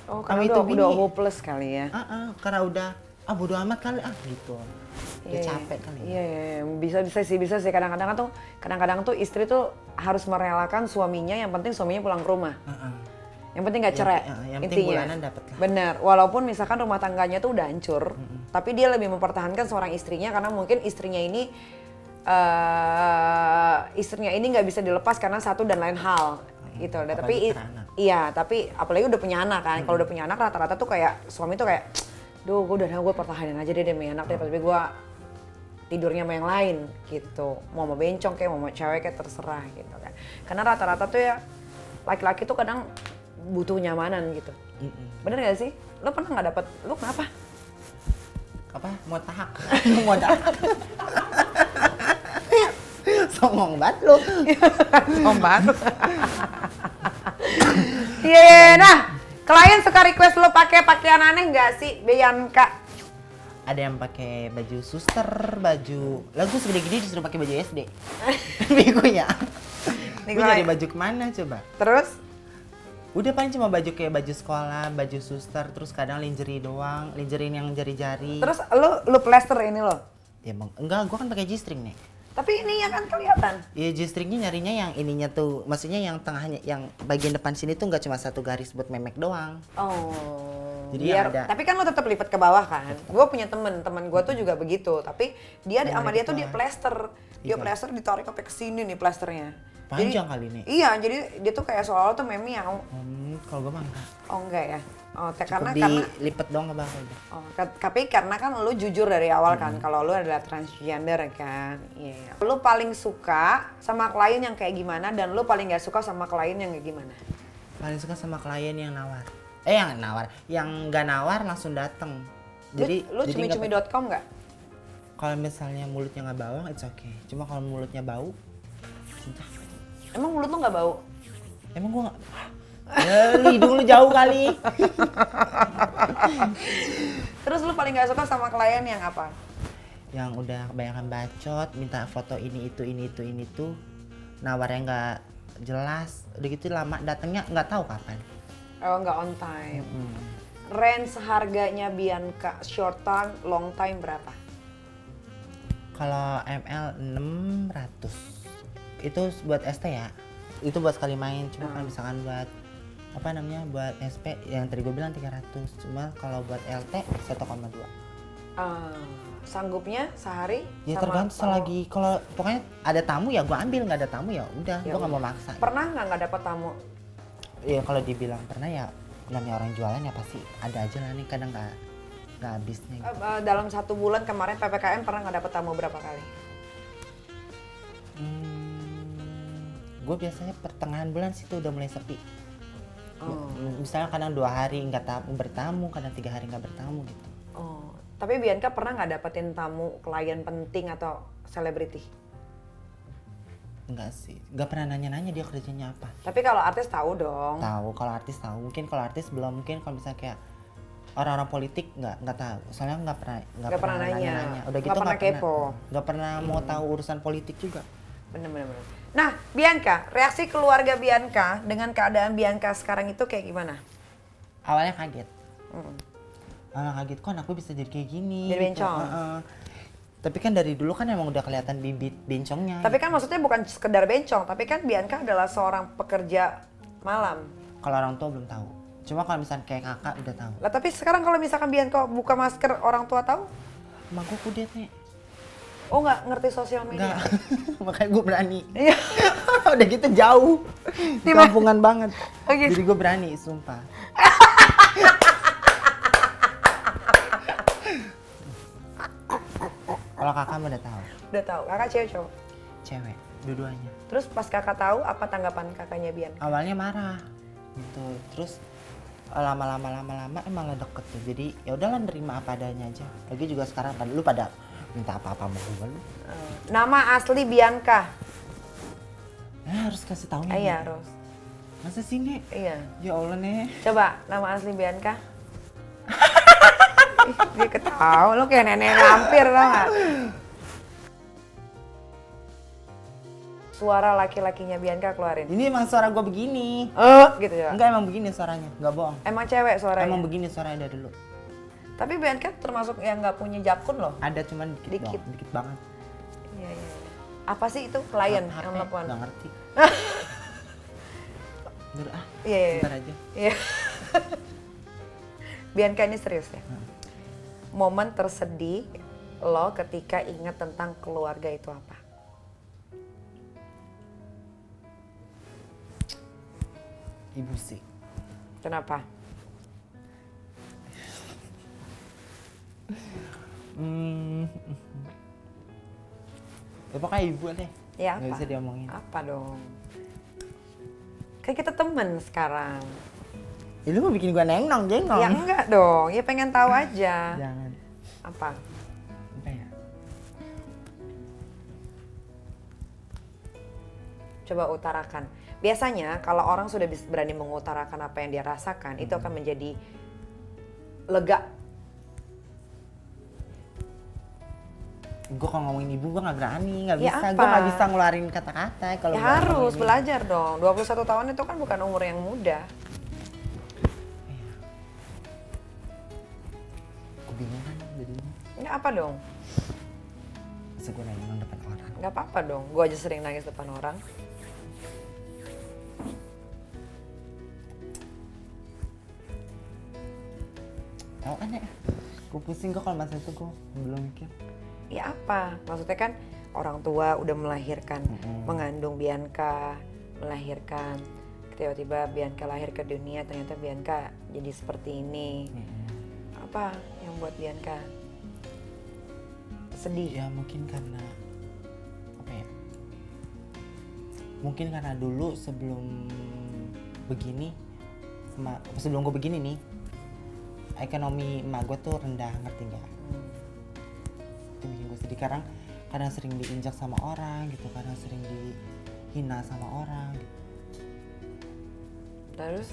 Oh, karena udah hopeless kali ya? Karena udah, bodo amat kali, gitu. Dia capek kali. Iya, bisa sih. Kadang-kadang tuh istri tuh harus merelakan suaminya, yang penting suaminya pulang ke rumah. Yang penting gak cerai, yang penting intinya. bulanan dapet lah. Bener, walaupun misalkan rumah tangganya tuh udah hancur, tapi dia lebih mempertahankan seorang istrinya karena mungkin istrinya ini nggak bisa dilepas karena satu dan lain hal. Gitu. Tapi apalagi udah punya anak kan. Kalau udah punya anak rata-rata tuh kayak suami tuh kayak, duh gue pertahanin aja deh demi anak deh, tapi gue tidurnya sama yang lain gitu. Mau bencong kayak mau cewek kayak terserah gitu kan. Karena rata-rata tuh ya laki-laki tuh kadang butuh nyamanan gitu. Bener gak sih? Lo pernah nggak dapet? Lo kenapa? apa modak modal songong banget lu. Sombong. Iya, nah klien suka request lo pakai pakaian aneh nggak sih, Bianca? Ada yang pakai baju suster, baju lagu segede-gede disuruh pakai baju SD. Begonya. Gue nyari baju kemana coba? Terus? Udah paling cuma baju kayak baju sekolah, baju suster, terus kadang lingerie doang, lingerie yang jari-jari. Terus lu plester ini lo? Ya enggak, gue kan pakai G-string nih. Tapi ini ya kan kelihatan. Iya G-stringnya nyarinya yang ininya tuh, maksudnya yang tengahnya, yang bagian depan sini tuh nggak cuma satu garis buat memek doang. Oh. Jadi yang ada. Tapi kan lo tetap lipat ke bawah kan. Gue punya temen gue tuh juga begitu. Tapi dia sama dia tuh dia plester. Dia Iya. plester ditarik sampai ke sini nih plesternya. Panjang kali nih. Iya, jadi dia tuh kayak seolah tuh memiau. Kalau gue mah enggak. Oh enggak ya. Oh, karena Dilipet doang ke bawah udah. Oh, tapi karena kan lu jujur dari awal kan kalau lu adalah transgender kan. Iya. Lu paling suka sama klien yang kayak gimana dan lu paling gak suka sama klien yang kayak gimana? Paling suka sama klien yang nawar. Yang nggak nawar langsung dateng. Jadi lu cumi-cumi.com nggak? Kalau misalnya mulutnya nggak bawang, it's okay. Cuma kalau mulutnya bau, sudah. Emang mulut lu nggak bau? Emang gua nggak. Ya, hidung lu jauh kali. Terus lu paling gak suka sama klien yang apa? Yang udah kebanyakan bacot, minta foto ini itu, nawarnya nggak jelas. Udah gitu lama datangnya nggak tahu kapan. Oh, nggak on time. Range harganya Bianca short time, long time berapa? Kalau ML 600. Itu buat ST ya. Itu buat sekali main. Cuma kalau misalkan buat apa namanya buat SP yang tadi gue bilang 300. Cuma kalau buat LT 1,2. Sanggupnya sehari? Ya sama tergantung selagi kalau pokoknya ada tamu ya gue ambil, nggak ada tamu ya udah, Ya gue nggak udah. mau maksa. Pernah nggak dapet tamu? Ya kalau dibilang pernah ya namanya orang jualan ya pasti ada aja lah nih, kadang nggak habisnya gitu. Dalam 1 bulan kemarin PPKM pernah nggak dapet tamu berapa kali? Gue biasanya pertengahan bulan sih tuh udah mulai sepi. Oh. Misalnya kadang 2 hari nggak bertamu, kadang 3 hari nggak bertamu gitu. Oh. Tapi Bianca pernah nggak dapetin tamu klien penting atau selebriti? Enggak sih, nggak pernah nanya-nanya dia kerjanya apa. Tapi kalau artis tahu dong. Tahu kalau artis tahu, mungkin kalau artis belum, mungkin kalau misalnya kayak orang-orang politik nggak tahu. Soalnya nggak pernah nanya. Udah gitu Nggak pernah kepo. Nggak pernah mau tahu urusan politik juga. Bener. Nah, Bianca, reaksi keluarga Bianca dengan keadaan Bianca sekarang itu kayak gimana? Awalnya kaget. Awalnya kaget kok anakku bisa jadi kayak gini. Jadi gitu. bencong. Tapi kan dari dulu kan emang udah kelihatan bibit bencongnya. Tapi kan maksudnya bukan sekedar bencong, tapi kan Bianca adalah seorang pekerja malam. Kalau orang tua belum tahu. Cuma kalau misalnya kayak kakak udah tahu. Lah tapi sekarang kalau misalkan Bianca buka masker, orang tua tahu? Emang gue kudet nih. Oh nggak ngerti sosial media? Enggak, makanya gue berani. Iya. Udah gitu jauh, Di mana? kampungan banget. Oh, gitu. Jadi gue berani, sumpah. Kalau kakak mah udah tahu, Udah tahu, kakak cewek cowok. cewek, dua-duanya. Terus pas kakak tahu, apa tanggapan kakaknya Bianca? Awalnya marah, gitu. Terus lama-lama emang lah deket tuh. Jadi ya udahlah nerima apa adanya aja. Lagi juga sekarang lu pada minta apa-apa mau gue lu. Nama asli Bianca? Harus kasih tahu nih. Iya harus. Masa sih nih? Iya. Ya Allah nih. Coba nama asli Bianca. Ih, dia ketawa, lu kayak nenek lampir tau gak? Suara laki-lakinya Bianca keluarin. Ini emang suara gue begini. Gitu ya. Enggak, emang begini suaranya, nggak bohong. Emang cewek suaranya. Emang begini suaranya dari dulu. Tapi Bianca termasuk yang nggak punya jakun loh. Ada cuman dikit, Dikit. doang, dikit banget. Iya. Apa sih itu klien HP, yang telepon? nggak ngerti. Bener, Iya. bentar aja. Iya. Bianca ini serius ya. Momen tersedih lo ketika ingat tentang keluarga itu apa? Ibu sih. Kenapa? Ya pokoknya ibu deh. Ya Nggak apa? bisa diomongin. Apa dong? Kan kita temen sekarang. Ya, lu mau bikin gua nengnong, jengong. Ya enggak dong, ya pengen tahu aja. Jangan. Apa? Apa ya? Coba utarakan. Biasanya kalau orang sudah berani mengutarakan apa yang dia rasakan, itu akan menjadi lega. Gue kalau ngomongin ibu gue nggak berani, nggak Ya bisa. apa? Gue nggak bisa ngeluarin kata-kata kalau Ya gua harus ngomongin belajar dong. 21 tahun itu kan bukan umur yang muda. Gue bingung kan jadinya. Nggak apa dong? Masa gue nangis depan orang. Nggak apa-apa dong. Gue aja sering nangis depan orang. Tahu kan ya? Gue pusing kok kalau masa itu gue belum mikir. Ya apa? Maksudnya kan orang tua udah melahirkan, mengandung Bianca, melahirkan. Tiba-tiba Bianca lahir ke dunia, ternyata Bianca jadi seperti ini. Apa yang buat Bianca sedih? Ya mungkin karena apa ya? Mungkin karena dulu sebelum begini, sebelum gue begini nih, ekonomi emak gue tuh rendah, ngerti nggak? Itu bikin gue sedih. Kadang sering diinjak sama orang gitu, kadang sering dihina sama orang gitu. Terus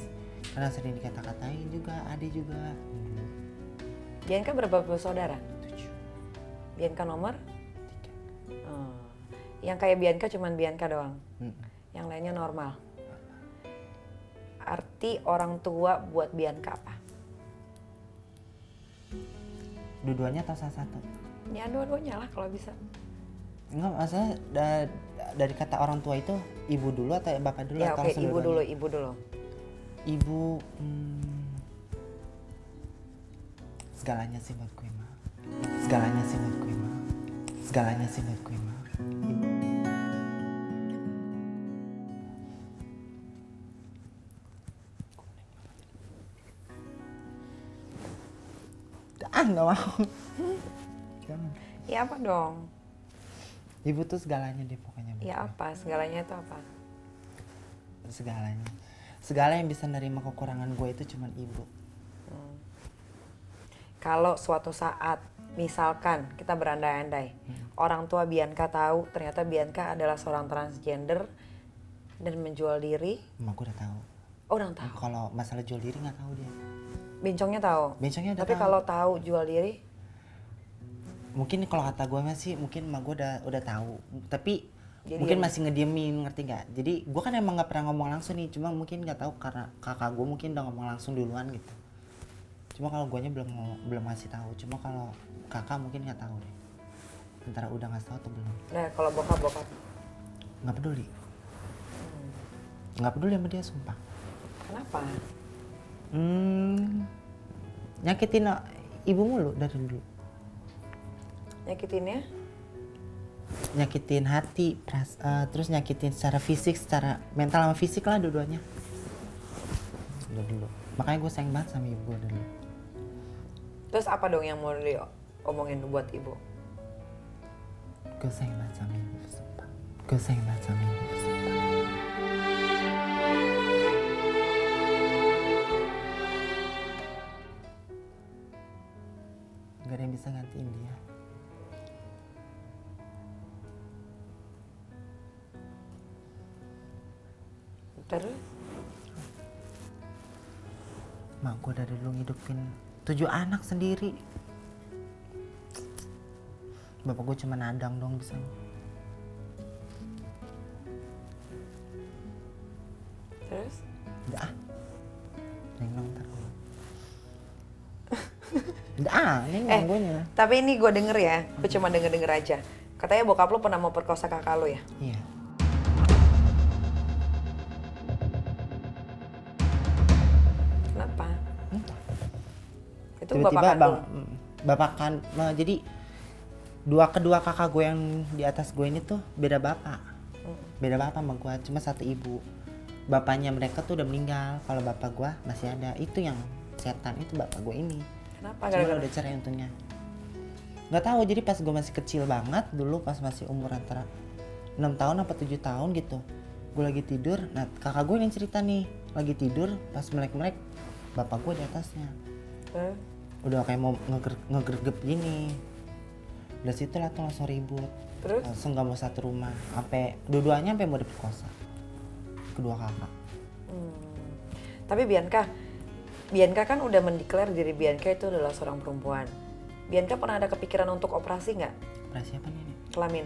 Kadang sering dikata-katain juga, adik juga. Bianca berapa bersaudara? 7. Bianca nomor? 3. Yang kayak Bianca cuman Bianca doang. Yang lainnya normal. Arti orang tua buat Bianca apa? Dua-duanya atau salah satu? Ya dua-duanya lah kalau bisa. Enggak, maksudnya dari kata orang tua itu ibu dulu atau bapak dulu? Ya atau oke, langsung ibu dua-duanya? dulu, ibu dulu. Ibu, segalanya sih buat gue mah. Segalanya sih buat gue mah. Segalanya sih buat gue mah. Nggak mau. Jangan. Ya apa dong? Ibu tuh segalanya deh pokoknya. buat Ya gue. apa? Segalanya itu apa? Segalanya. Segala yang bisa nerima kekurangan gue itu cuman ibu. Kalau suatu saat, misalkan kita berandai-andai, orang tua Bianca tahu ternyata Bianca adalah seorang transgender dan menjual diri, Emak gue udah tahu. orang tahu. Kalau masalah jual diri nggak tahu dia. Bencongnya tahu. Bencongnya udah Tapi tahu. kalau tahu jual diri, Mungkin kalau kata gue masih mungkin emak gue udah tahu. Tapi Jadi mungkin ya- masih ngediemin, ngerti nggak? Jadi gue kan emang nggak pernah ngomong langsung nih. Cuma mungkin nggak tahu karena kakak gue mungkin udah ngomong langsung duluan gitu. Cuma kalau guanya belum ngasih tahu. Cuma kalau kakak mungkin nggak tahu deh. Antara udah ngasih tahu atau belum. nah kalau bokap Nggak peduli. Nggak peduli sama dia sumpah. kenapa? Nyakitin ibu mulu dari dulu. Nyakitinnya? Nyakitin hati, terus nyakitin secara fisik, secara mental sama fisik lah dua-duanya. Udah dulu. Makanya gue sayang banget sama ibu gue dulu. Terus apa dong yang mau diomongin buat ibu? Gue sayang banget sama ibu, sumpah. Gue sayang banget sama ibu, sumpah. Gak ada yang bisa gantiin dia. Terus? Mak gue dari dulu ngidupin 7 anak sendiri. Bapak gue cuma nadang dong bisa. Terus? Udah ah. Nengnong ntar. Udah ah, nengnong gue nya. Tapi ini gue denger ya, gue cuma denger-denger aja. Katanya bokap lu pernah mau perkosa kakak lu ya? Iya. Kenapa? Entah. Itu Tiba-tiba bapak kandung. bapak kan, jadi kedua kakak gue yang di atas gue ini tuh beda bapak. Beda bapak sama gue, cuma satu ibu. Bapaknya mereka tuh udah meninggal, kalau bapak gue masih ada. Itu yang setan, itu bapak gue ini. Kenapa? Cuma Gara-gara udah cerai untungnya. Nggak tahu, jadi pas gue masih kecil banget dulu, pas masih umur antara 6 tahun apa 7 tahun gitu, gue lagi tidur. Nah kakak gue yang cerita nih, lagi tidur pas melek-melek bapak gue di atasnya. Udah kayak mau ngegergep gini. Dari situ lah tuh langsung ribut. Terus? Langsung gak mau satu rumah. Sampai dua-duanya sampai mau diperkosa. Kedua kakak. Tapi Bianca kan udah mendeklar diri Bianca itu adalah seorang perempuan. Bianca pernah ada kepikiran untuk operasi nggak? Operasi apa nih? Kelamin?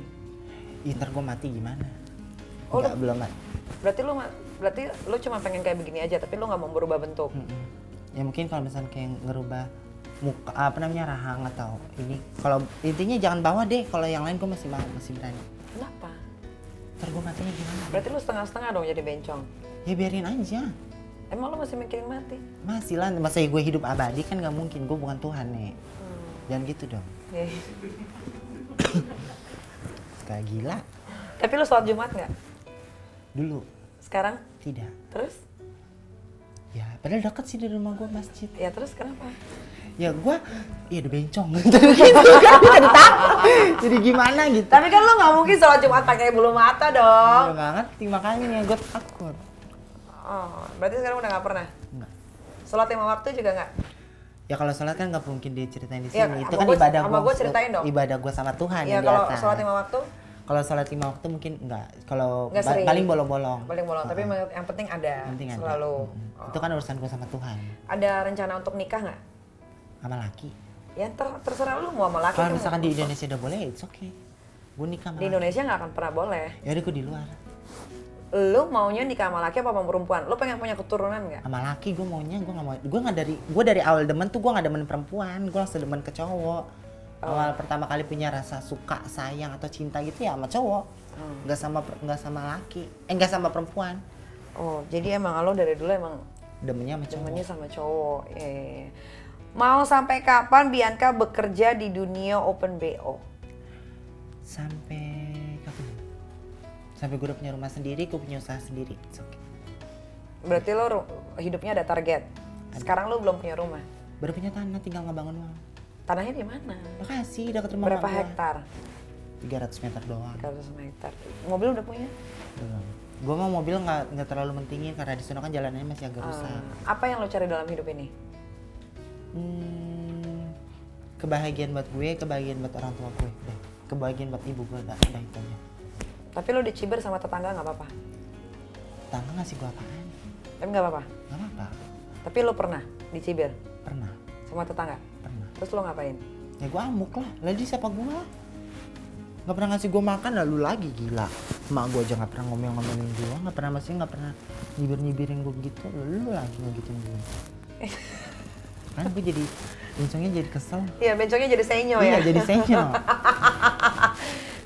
Ih, ntar gue mati gimana? Oh, Enggak, belum mati. Berarti lu cuma pengen kayak begini aja, tapi lu nggak mau berubah bentuk. Ya mungkin kalau misalnya kayak ngerubah muka, apa namanya, rahang atau ini. Kalau intinya jangan bawa deh, kalau yang lain gue masih mau, masih berani. Kenapa? Ntar gue matinya gimana? Berarti lu setengah-setengah dong jadi bencong. Ya biarin aja. Emang lu masih mikirin mati? Masih lah, masa gue hidup abadi kan gak mungkin, gue bukan Tuhan nih. Jangan gitu dong. Kayak gila. Tapi lu sholat Jumat nggak? Dulu, Sekarang? tidak. Terus? Ya, padahal deket sih di rumah gue masjid. Ya terus kenapa? Ya gue, ya udah bencong gitu kan, jadi takut. Jadi gimana gitu. Tapi kan lu nggak mungkin sholat Jumat pakai bulu mata dong. Ya gak ngerti, makanya gue takut. Oh, berarti sekarang udah nggak pernah? Enggak. Sholat 5 waktu juga nggak? Ya kalau sholat kan nggak mungkin diceritain di Ya, sini. Itu sama kan gua- ibadah sama gua ceritain dong. Ibadah gue sama Tuhan Ya yang di kalau atas. sholat 5 waktu Kalau sholat 5 waktu mungkin enggak. Kalau nggak sering. paling bolong-bolong. Paling bolong, tapi yang penting ada Penting ada. selalu. Mm-mm. Itu kan urusan gue sama Tuhan. Ada rencana untuk nikah nggak? Sama laki. Ya terserah lu mau sama laki. Kalau kan misalkan mau- di Indonesia udah boleh, it's okay. Gue nikah sama Di Indonesia nggak akan pernah boleh. Ya udah gue di luar. Lu maunya nikah sama laki apa sama perempuan? Lu pengen punya keturunan nggak? Sama laki gue maunya, gue nggak mau. Gue dari awal demen tuh gue nggak demen perempuan. Gue langsung demen ke cowok. Awal pertama kali punya rasa suka, sayang atau cinta gitu ya sama cowok. Nggak sama laki. Nggak sama perempuan. Oh, jadi emang lo dari dulu emang Demennya sama cowok. demennya sama cowok. Iya. Mau sampai kapan Bianca bekerja di dunia open BO? Sampai kapan? Sampai gue udah punya rumah sendiri, gue punya usaha sendiri. It's okay. Berarti lo hidupnya ada target. Sekarang lo belum punya rumah. Baru punya tanah, tinggal ngebangun uang. Tanahnya di mana? Makasih, dekat rumah Berapa mak gua. hektar? 300 meter doang. 300 hektar. Mobil udah punya? Belum. Gue mau mobil nggak terlalu mentingin karena di sana kan jalanannya masih agak rusak. Apa yang lo cari dalam hidup ini? Kebahagiaan buat gue, kebahagiaan buat orang tua gue. Deh. Kebahagiaan buat ibu gue, udah itu aja. Tapi lo diciber sama tetangga nggak apa-apa? Tangga ngasih gue apaan? Tapi nggak apa-apa? Gak apa-apa. Tapi lo pernah diciber Pernah, sama tetangga? pernah. Terus lo ngapain? Ya gue amuk lah, lagi siapa gue? Gak pernah ngasih gue makan, lalu lagi gila. Emak gue aja gak pernah ngomel-ngomelin gue, gak pernah nyibir-nyibirin gue gitu. Lalu lagi ngegituin gue. Kan gue jadi, bencongnya jadi kesel. Iya, bencongnya jadi senyo Iya, ya? jadi senyo.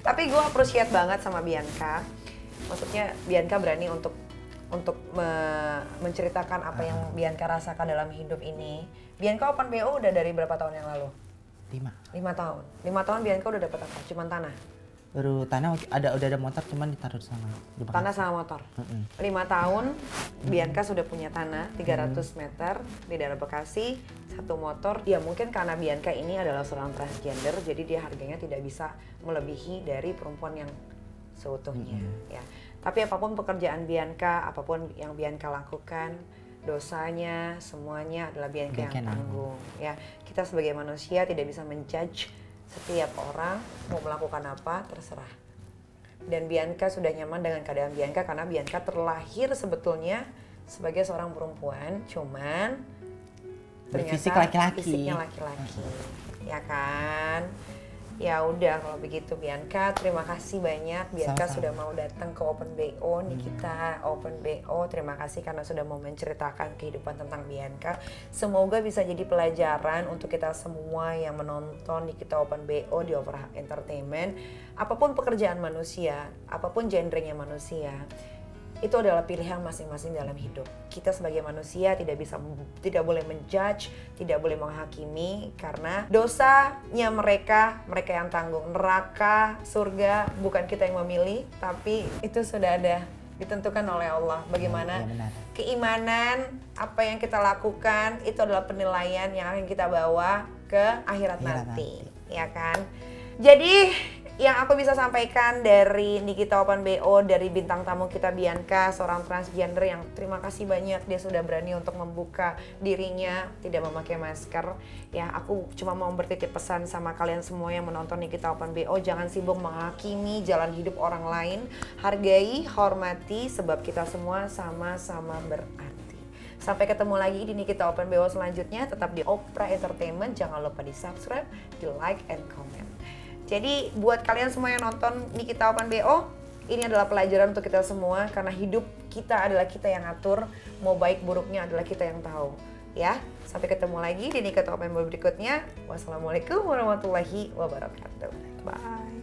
Tapi gue appreciate banget sama Bianca. Maksudnya Bianca berani untuk menceritakan apa yang Bianca rasakan dalam hidup ini. Bianca open BO udah dari berapa tahun yang lalu? 5. 5 tahun. 5 tahun Bianca udah dapat apa? Cuman tanah. Baru tanah udah ada motor cuman ditaruh di sana. Di belakang. Tanah sama motor. 5 tahun Bianca sudah punya tanah 300 meter di daerah Bekasi, 1 motor. Ya mungkin karena Bianca ini adalah seorang transgender, jadi dia harganya tidak bisa melebihi dari perempuan yang seutuhnya. Ya. Tapi apapun pekerjaan Bianca, apapun yang Bianca lakukan, dosanya semuanya adalah Bianca yang tanggung. Ya, kita sebagai manusia tidak bisa menjudge setiap orang mau melakukan apa, terserah. Dan Bianca sudah nyaman dengan keadaan Bianca karena Bianca terlahir sebetulnya sebagai seorang perempuan, cuman Berfisik ternyata laki-laki. fisiknya laki-laki. Ya kan? Ya udah kalau begitu Bianca, terima kasih banyak Bianca Sama-sama. sudah mau datang ke Open BO nih kita Open BO. Terima kasih karena sudah mau menceritakan kehidupan tentang Bianca. Semoga bisa jadi pelajaran untuk kita semua yang menonton di kita Open BO di Opera Entertainment. Apapun pekerjaan manusia, apapun genrenya manusia, itu adalah pilihan masing-masing dalam hidup. Kita sebagai manusia tidak boleh menjudge, tidak boleh menghakimi karena dosanya mereka yang tanggung. Neraka, surga bukan kita yang memilih, tapi itu sudah ada ditentukan oleh Allah. Bagaimana Ya, benar. keimanan, apa yang kita lakukan itu adalah penilaian yang akan kita bawa ke akhirat nanti, ya kan? Jadi yang aku bisa sampaikan dari Nikita Open BO, dari bintang tamu kita Bianca, seorang transgender yang terima kasih banyak dia sudah berani untuk membuka dirinya tidak memakai masker. Ya, aku cuma mau bertitip pesan sama kalian semua yang menonton Nikita Open BO, jangan sibuk menghakimi jalan hidup orang lain, hargai, hormati, sebab kita semua sama-sama berarti. Sampai ketemu lagi di Nikita Open BO selanjutnya, tetap di Opera Entertainment, jangan lupa di subscribe, di like, and comment. Jadi buat kalian semua yang nonton Nikita Open BO, ini adalah pelajaran untuk kita semua karena hidup kita adalah kita yang atur, mau baik buruknya adalah kita yang tahu. Ya, sampai ketemu lagi di Nikita Open BO berikutnya. Wassalamualaikum warahmatullahi wabarakatuh. Bye.